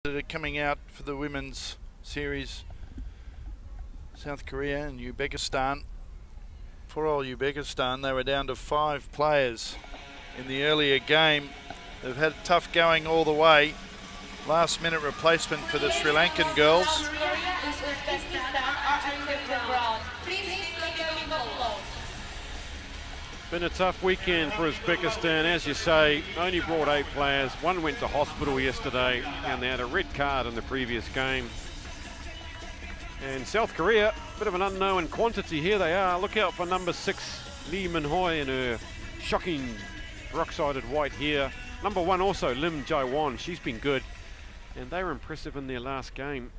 that are coming out for the women's series. South Korea and Uzbekistan. For all Uzbekistan, they were down to 5 players in the earlier game. They've had tough going all the way. Last minute replacement for the Sri Lankan girls. Been a tough weekend for Uzbekistan, as you say. Only brought 8 players. One went to hospital yesterday, and they had a red card in the previous game. And South Korea, bit of an unknown quantity. Here they are. Look out for number 6, Lee Min-hoi, in her shocking rock-sided white hair. Number 1 also, Lim Jae-won. She's been good, and they were impressive in their last game.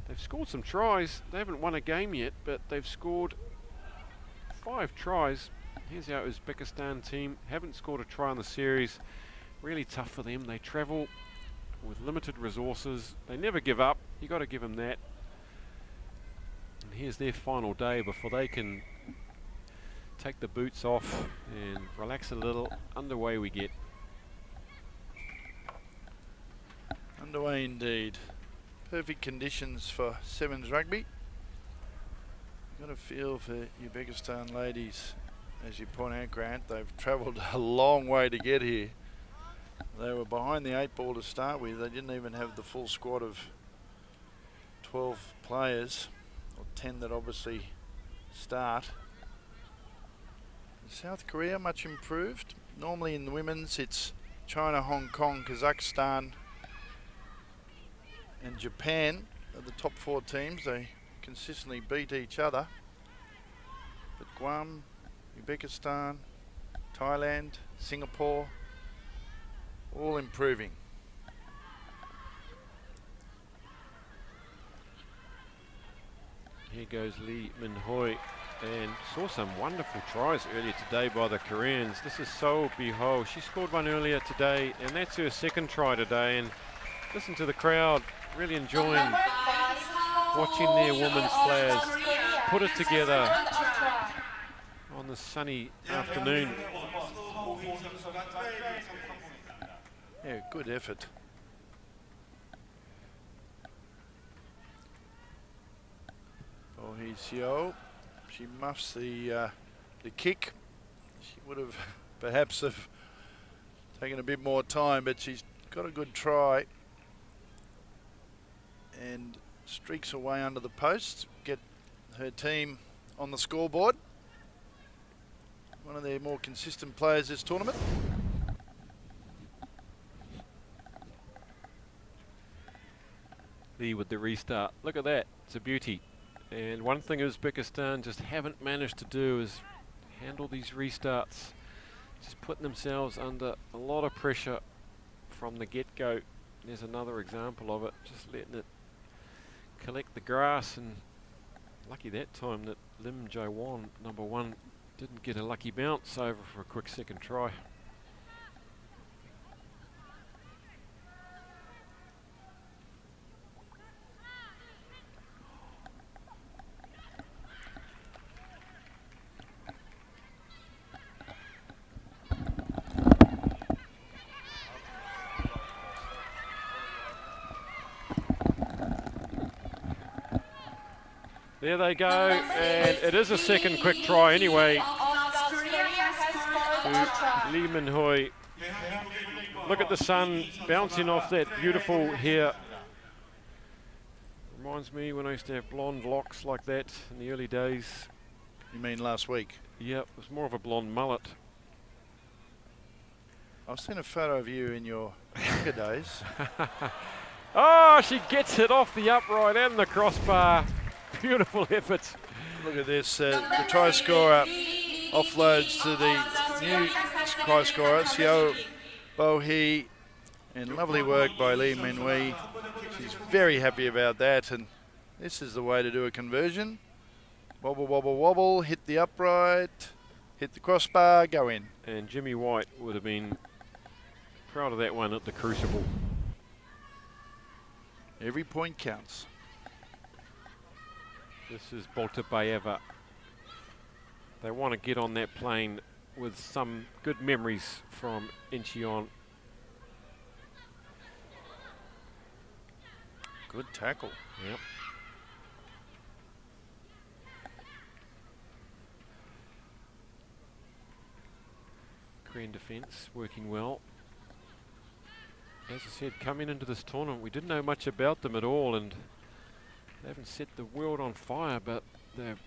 They've scored some tries. They haven't won a game yet, but they've scored 5 tries. Here's our Uzbekistan team. Haven't scored a try in the series. Really tough for them. They travel with limited resources. They never give up. You got to give them that. And here's their final day before they can take the boots off and relax a little. Underway we get. Underway indeed. Perfect conditions for sevens rugby. Got a feel for Uzbekistan ladies. As you point out, Grant, they've travelled a long way to get here. They were behind the 8 ball to start with. They didn't even have the full squad of 12 players, or 10 that obviously start. South Korea, much improved. Normally in the women's, it's China, Hong Kong, Kazakhstan, and Japan are the top 4 teams. They consistently beat each other. But Guam, Uzbekistan, Thailand, Singapore, all improving. Here goes Lee Min-hoi, and saw some wonderful tries earlier today by the Koreans. This is So Bi-ho. She scored one earlier today, and that's her 2nd try today. And listen to the crowd, really enjoying watching their women's players put it together on the sunny afternoon. Yeah, good effort. Oh, he's Yo. She muffs the kick. She would have perhaps have taken a bit more time, but she's got a good try and streaks away under the post, get her team on the scoreboard. One of their more consistent players this tournament. Lee with the restart. Look at that. It's a beauty. And one thing Uzbekistan just haven't managed to do is handle these restarts. Just putting themselves under a lot of pressure from the get-go. There's another example of it. Just letting it collect the grass, and lucky that time that Lim Jae-won, number 1, didn't get a lucky bounce over for a quick 2nd try. There they go, and it is a 2nd quick try anyway. Lee Min-hoi. Look at the sun bouncing off that beautiful hair. Reminds me when I used to have blonde locks like that in the early days. You mean last week? Yep, it was more of a blonde mullet. I've seen a photo of you in your younger days. Oh, she gets it off the upright and the crossbar. Beautiful effort. Look at this. The try scorer offloads to the new try scorer, Seo Bo-hee. And lovely work by Lee Min-hoi. She's very happy about that. And this is the way to do a conversion. Wobble, wobble, wobble. Hit the upright. Hit the crossbar. Go in. And Jimmy White would have been proud of that one at the Crucible. Every point counts. This is Boltabayeva. They want to get on that plane with some good memories from Incheon. Good tackle. Yep. Korean defence working well. As I said, coming into this tournament, we didn't know much about them at all, and they haven't set the world on fire, but they've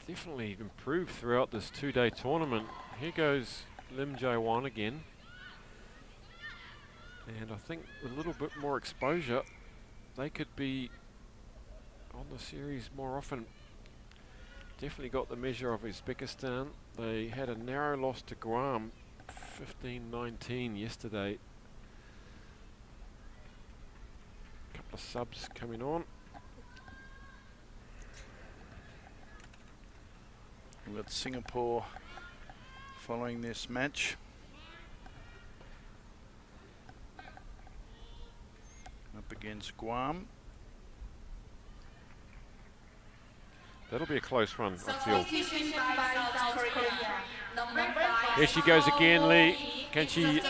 definitely improved throughout this two-day tournament. Here goes Lim Jae-won again. And I think with a little bit more exposure, they could be on the series more often. Definitely got the measure of Uzbekistan. They had a narrow loss to Guam, 15-19 yesterday. Couple of subs coming on. We've got Singapore following this match. Up against Guam. That'll be a close one, I feel. Here she goes again, Lee. Can she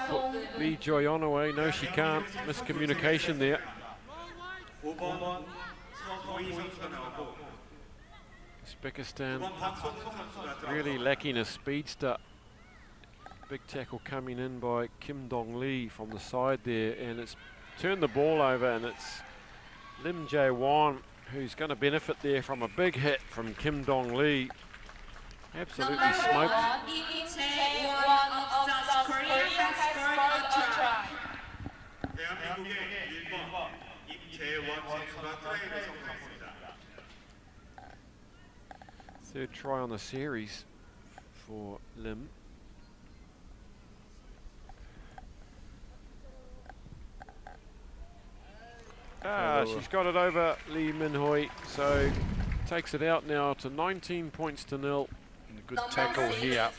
put Lee Joy-on away? No, she can't. Miscommunication there. Uzbekistan really lacking a speedster. Big tackle coming in by Kim Dong-lee from the side there, and it's turned the ball over, and it's Lim Jae-won who's going to benefit there from a big hit from Kim Dong-lee. Absolutely smoked. Third try on the series for Lim. She's got it over Lee Min-hoi, so takes it out now to 19 points to 0. And a good tackle here,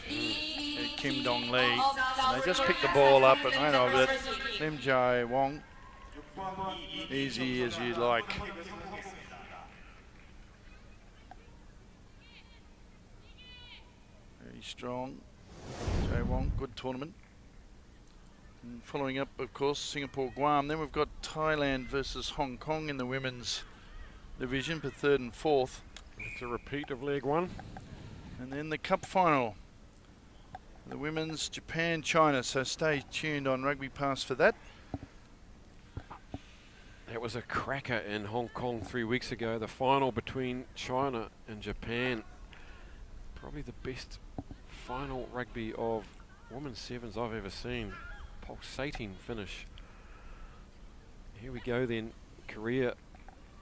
Kim Dong-lee. They just picked the ball up and ran over it. Lim Jae-won, easy as you like. Very strong. Jae-won, good tournament. And following up, of course, Singapore, Guam. Then we've got Thailand versus Hong Kong in the women's division for 3rd and 4th. It's a repeat of leg 1. And then the cup final, the women's Japan, China. So stay tuned on Rugby Pass for that. That was a cracker in Hong Kong 3 weeks ago. The final between China and Japan. Probably the best final rugby of women's sevens I've ever seen. Pulsating finish. Here we go then. Korea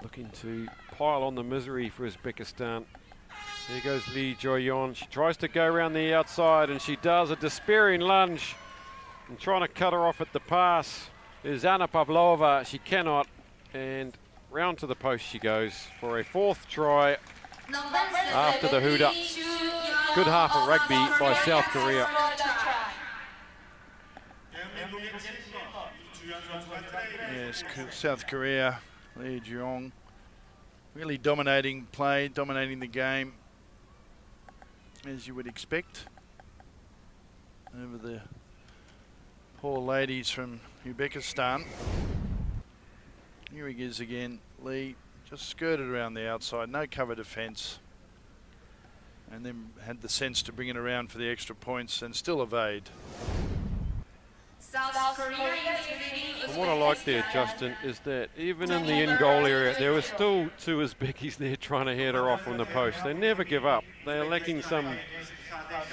looking to pile on the misery for Uzbekistan. There goes Lee Joy-on. She tries to go around the outside, and she does a despairing lunge and trying to cut her off at the pass is Anna Pavlova. She cannot, and round to the post she goes for a 4th try after the hooter. Good half of rugby by South Korea. Yes, South Korea, Lee Jeong, really dominating play, dominating the game, as you would expect, over the poor ladies from Uzbekistan. Here he is again, Lee, just skirted around the outside, no cover defence, and then had the sense to bring it around for the extra points and still evade. And what I like there, Justin, is that even in the in-goal area, there were still 2 Uzbekis there trying to head her off from the post. They never give up. They are lacking some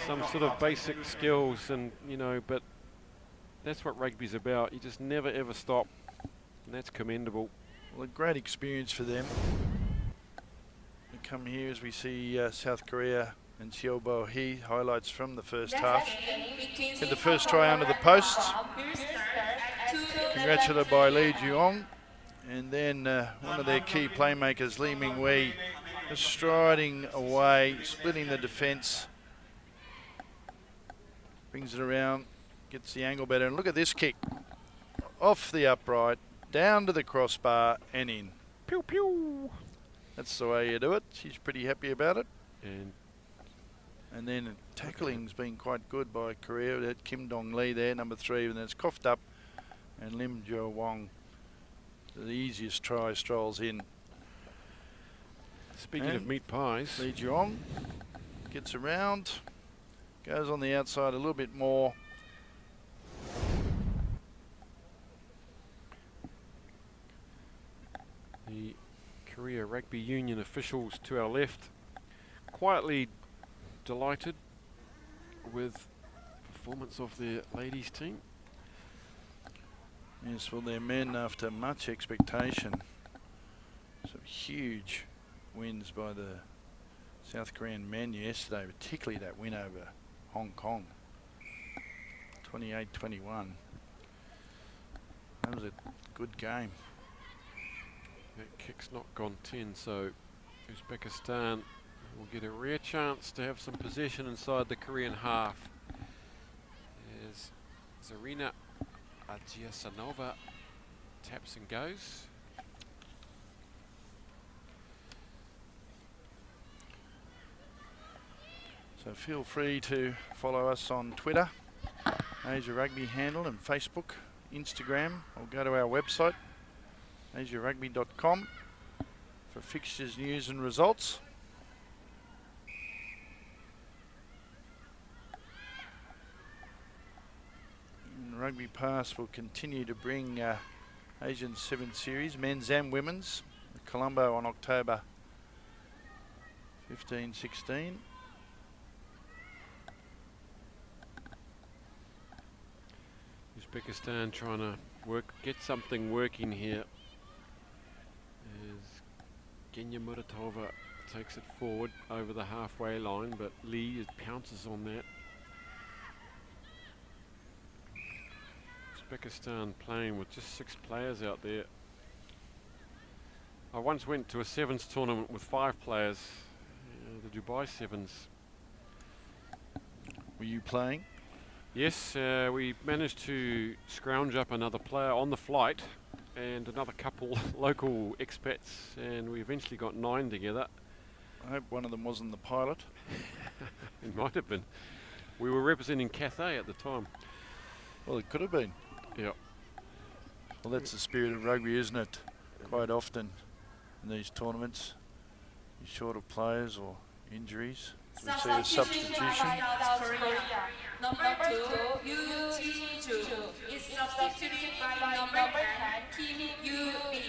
sort of basic skills, and but that's what rugby's about. You just never ever stop, and that's commendable. Well, a great experience for them. We come here as we see South Korea and Xiaobo He, highlights from the first half. Had the first try under the posts. Congratulated by Lee Jeong. And then one of their key playmakers, Lee Ming-wei, just striding away, splitting the defence. Brings it around, gets the angle better. And look at this kick. Off the upright, down to the crossbar and in. Pew, pew. That's the way you do it. She's pretty happy about it. And then tackling's been quite good by Korea. We had Kim Dong-lee there, number 3, and then it's coughed up. And Lim Jo-won the easiest try strolls in. Speaking of meat pies, Lee Jong gets around, goes on the outside a little bit more. The Korea Rugby Union officials to our left, quietly delighted with the performance of their ladies team. Yes, well, their men, after much expectation, some huge wins by the South Korean men yesterday, particularly that win over Hong Kong, 28-21. That was a good game. That kick's not gone 10, so Uzbekistan will get a rare chance to have some possession inside the Korean half. As Zarina Ajiasanova taps and goes. So feel free to follow us on Twitter, Asia Rugby handle, and Facebook, Instagram, or go to our website, asiarugby.com, for fixtures, news and results. And Rugby Pass will continue to bring Asian 7 Series, men's and women's, Colombo on October 15-16. Uzbekistan trying to get something working here. As Genya Muratova takes it forward over the halfway line, but Lee pounces on that. Uzbekistan playing with just 6 players out there. I once went to a sevens tournament with 5 players, the Dubai Sevens. Were you playing? Yes, we managed to scrounge up another player on the flight and another couple local expats, and we eventually got 9 together. I hope one of them wasn't the pilot. It might have been. We were representing Cathay at the time. Well, it could have been. Yeah. Well, that's the spirit of rugby, isn't it? Quite often in these tournaments, you're short of players or injuries. We see a substitution. Number 2, Yu Ji-ju is substituted by number 10, Kim Yu-bi.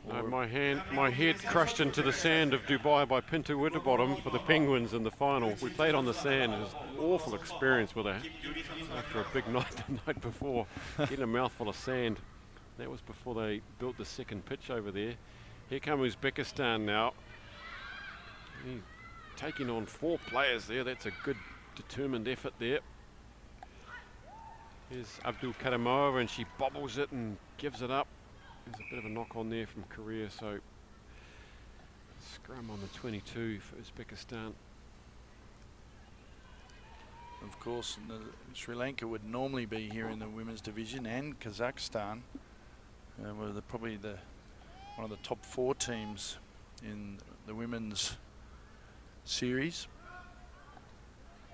No, my head crushed into the sand of Dubai by Pinto Winterbottom for the Penguins in the final. We played on the sand. It was an awful experience with after a big night the night before, getting a mouthful of sand. That was before they built the second pitch over there. Here come Uzbekistan now. Taking on 4 players there. That's a good determined effort there. Here's Abdul Karimova, and she bobbles it and gives it up. There's a bit of a knock on there from Korea, so scrum on the 22 for Uzbekistan. Of course, Sri Lanka would normally be here in the women's division, and Kazakhstan were probably one of the top 4 teams in the women's series.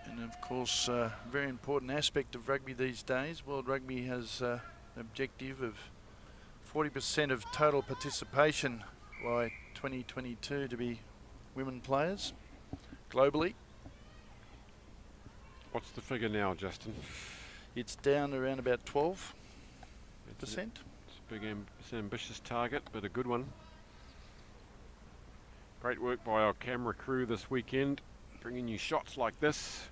And of course, a very important aspect of rugby these days. World Rugby has an objective of 40% of total participation by 2022 to be women players globally. What's the figure now, Justin? It's down around about 12%. It's a big it's an ambitious target, but a good one. Great work by our camera crew this weekend, bringing you shots like this.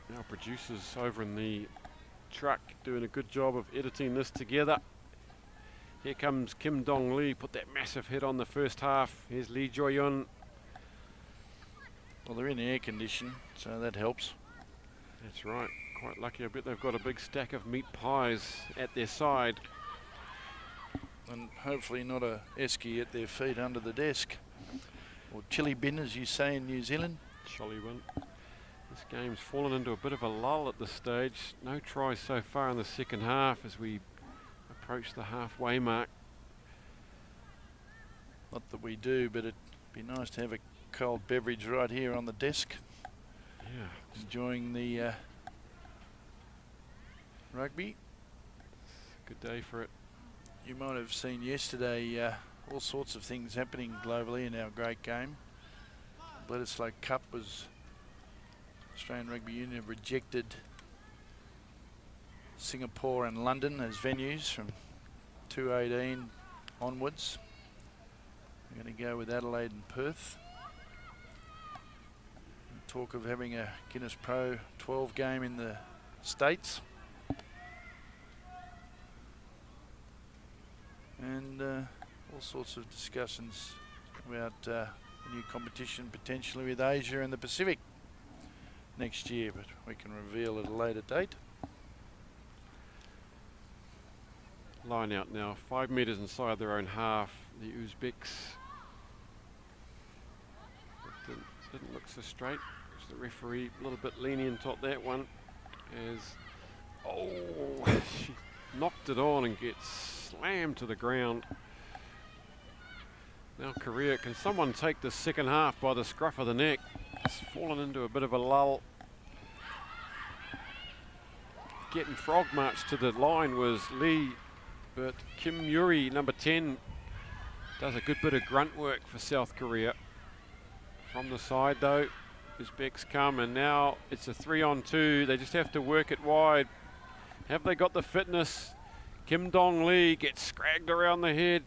And our producers over in the truck doing a good job of editing this together. Here comes Kim Dong Lee, put that massive hit on the first half. Here's Lee Joyun. Well, they're in air condition, so that helps. That's right, quite lucky. I bet they've got a big stack of meat pies at their side. And hopefully not a esky at their feet under the desk. Or chili bin, as you say in New Zealand. Chili bin. This game's fallen into a bit of a lull at this stage. No tries so far in the second half as we approach the halfway mark. Not that we do, but it'd be nice to have a cold beverage right here on the desk. Yeah. Enjoying the rugby. Good day for it. You might have seen yesterday all sorts of things happening globally in our great game. Bledisloe Cup was Australian Rugby Union have rejected Singapore and London as venues from 2018 onwards. We're going to go with Adelaide and Perth. Talk of having a Guinness Pro 12 game in the States. And all sorts of discussions about a new competition potentially with Asia and the Pacific next year, but we can reveal at a later date. Line out now, 5 metres inside their own half. The Uzbeks didn't look so straight. The referee a little bit lenient on that one, as she knocked it on and gets slammed to the ground. Now Korea, can someone take the second half by the scruff of the neck? It's fallen into a bit of a lull. Getting frog marched to the line was Lee, but Kim Yuri, number 10, does a good bit of grunt work for South Korea. From the side though, Uzbeks come, and now it's a 3-on-2. They just have to work it wide. Have they got the fitness? Kim Dong Lee gets scragged around the head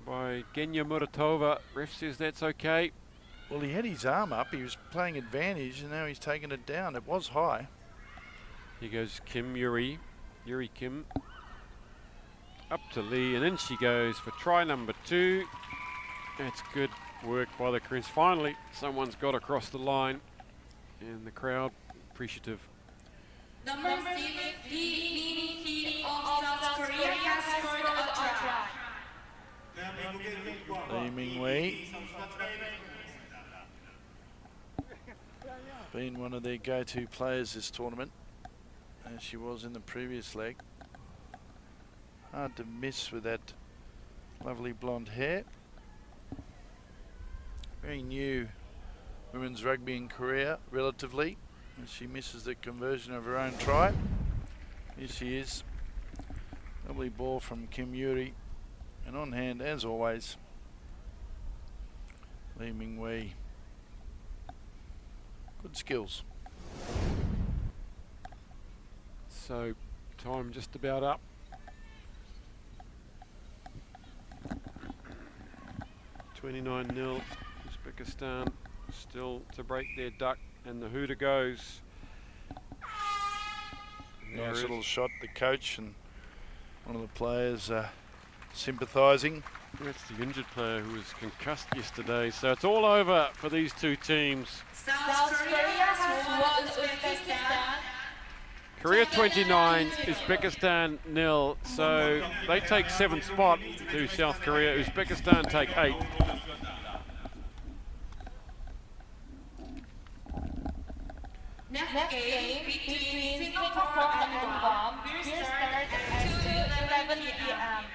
by Genya Muratova. Ref says that's okay. Well, he had his arm up. He was playing advantage, and now he's taken it down. It was high. Here goes Kim Yuri Kim. Up to Lee, and in she goes for try number 2. That's good work by the Koreans. Finally, someone's got across the line, and the crowd appreciative. Number 6, Lee Min-hee of South Korea has scored a try. Lee Ming-wei. Been one of their go-to players this tournament, as she was in the previous leg. Hard to miss with that lovely blonde hair. Very new women's rugby in Korea, relatively, as she misses the conversion of her own try. Here she is. Lovely ball from Kim Yuri, and on hand, as always, Lee Ming-wei. Good skills. So, time just about up. 29-0. Uzbekistan still to break their duck, and the hooter goes. Nice little shot, the coach and one of the players sympathising. That's the injured player who was concussed yesterday. So it's all over for these two teams. South Korea has won Uzbekistan. Korea 29, Uzbekistan 0. So they take 7th spot to South Korea. Uzbekistan take 8th. Next game between Singapore and Guam will start at 2:11 p.m.